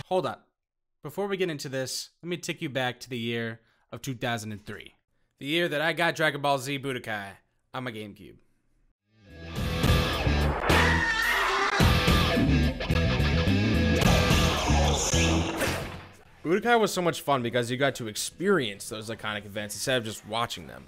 hold up. Before we get into this, let me take you back to the year of 2003. The year that I got Dragon Ball Z Budokai on my GameCube. Budokai was so much fun because you got to experience those iconic events instead of just watching them.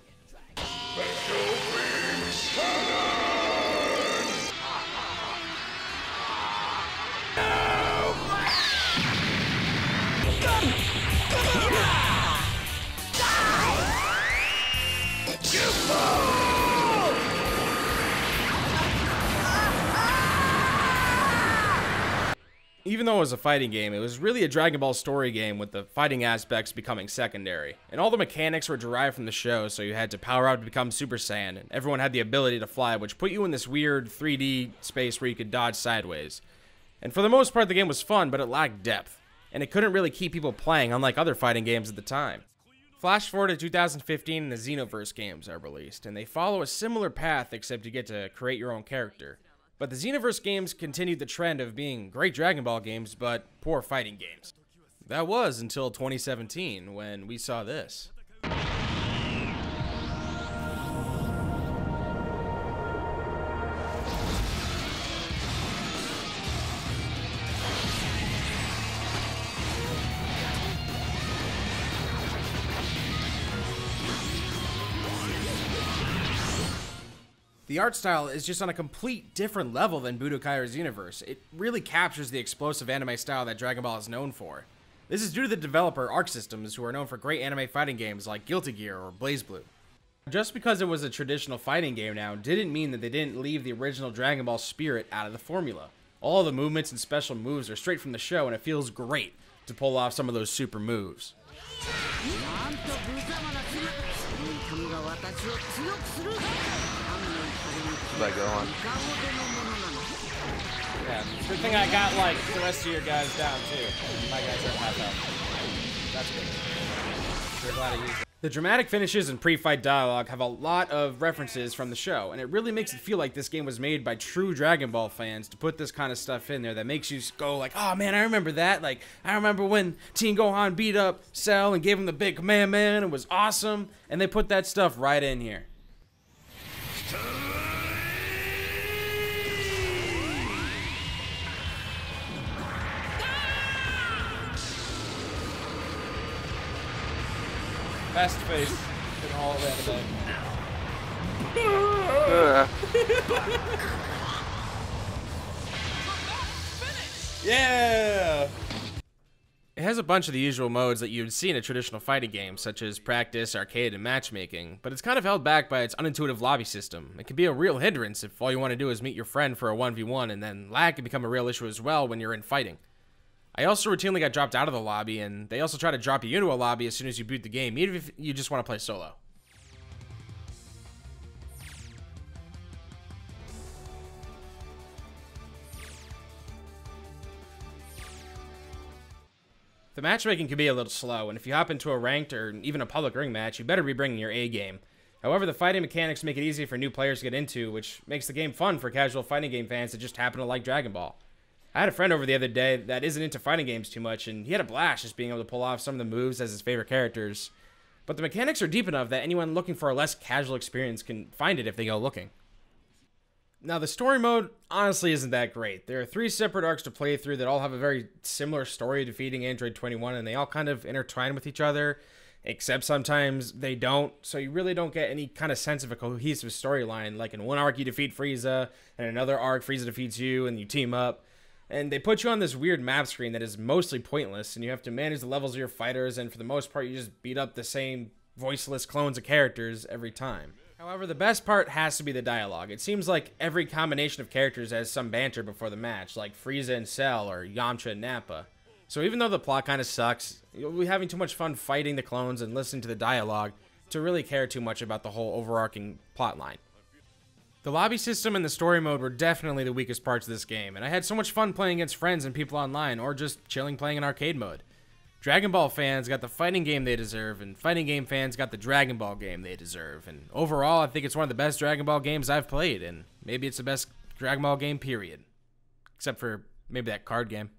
Even though it was a fighting game, it was really a Dragon Ball story game with the fighting aspects becoming secondary. And all the mechanics were derived from the show, so you had to power up to become Super Saiyan, and everyone had the ability to fly, which put you in this weird 3D space where you could dodge sideways. And for the most part, the game was fun, but it lacked depth, and it couldn't really keep people playing, unlike other fighting games at the time. Flash forward to 2015, and the Xenoverse games are released, and they follow a similar path, except you get to create your own character. But the Xenoverse games continued the trend of being great Dragon Ball games, but poor fighting games. That was until 2017, when we saw this. The art style is just on a complete different level than Budokai or Xenoverse. It really captures the explosive anime style that Dragon Ball is known for. This is due to the developer Arc Systems, who are known for great anime fighting games like Guilty Gear or BlazBlue. Just because it was a traditional fighting game now didn't mean that they didn't leave the original Dragon Ball spirit out of the formula. All the movements and special moves are straight from the show, and it feels great to pull off some of those super moves. Like go on. Yeah, good thing I got like the rest of your guys down too. My guys are half out. That's good. We're glad I used it. The dramatic finishes and pre-fight dialogue have a lot of references from the show, and it really makes it feel like this game was made by true Dragon Ball fans to put this kind of stuff in there that makes you go like, oh man, I remember that. Like, I remember when Teen Gohan beat up Cell and gave him the big Kamehameha. It was awesome, and they put that stuff right in here. Best face in all of anime. Yeah! It has a bunch of the usual modes that you'd see in a traditional fighting game, such as practice, arcade, and matchmaking, but it's kind of held back by its unintuitive lobby system. It can be a real hindrance if all you want to do is meet your friend for a 1v1, and then lag can become a real issue as well when you're in fighting. I also routinely got dropped out of the lobby, and they also try to drop you into a lobby as soon as you boot the game, even if you just want to play solo. The matchmaking can be a little slow, and if you hop into a ranked or even a public ring match, you better be bringing your A game. However, the fighting mechanics make it easy for new players to get into, which makes the game fun for casual fighting game fans that just happen to like Dragon Ball. I had a friend over the other day that isn't into fighting games too much, and he had a blast just being able to pull off some of the moves as his favorite characters. But the mechanics are deep enough that anyone looking for a less casual experience can find it if they go looking. Now, the story mode honestly isn't that great. There are 3 separate arcs to play through that all have a very similar story defeating Android 21, and they all kind of intertwine with each other, except sometimes they don't, so you really don't get any kind of sense of a cohesive storyline. Like in one arc you defeat Frieza, and in another arc Frieza defeats you, and you team up. And they put you on this weird map screen that is mostly pointless, and you have to manage the levels of your fighters, and for the most part, you just beat up the same voiceless clones of characters every time. However, the best part has to be the dialogue. It seems like every combination of characters has some banter before the match, like Frieza and Cell, or Yamcha and Nappa. So even though the plot kind of sucks, you'll be having too much fun fighting the clones and listening to the dialogue to really care too much about the whole overarching plotline. The lobby system and the story mode were definitely the weakest parts of this game, and I had so much fun playing against friends and people online, or just chilling playing in arcade mode. Dragon Ball fans got the fighting game they deserve, and fighting game fans got the Dragon Ball game they deserve, and overall, I think it's one of the best Dragon Ball games I've played, and maybe it's the best Dragon Ball game, period. Except for maybe that card game.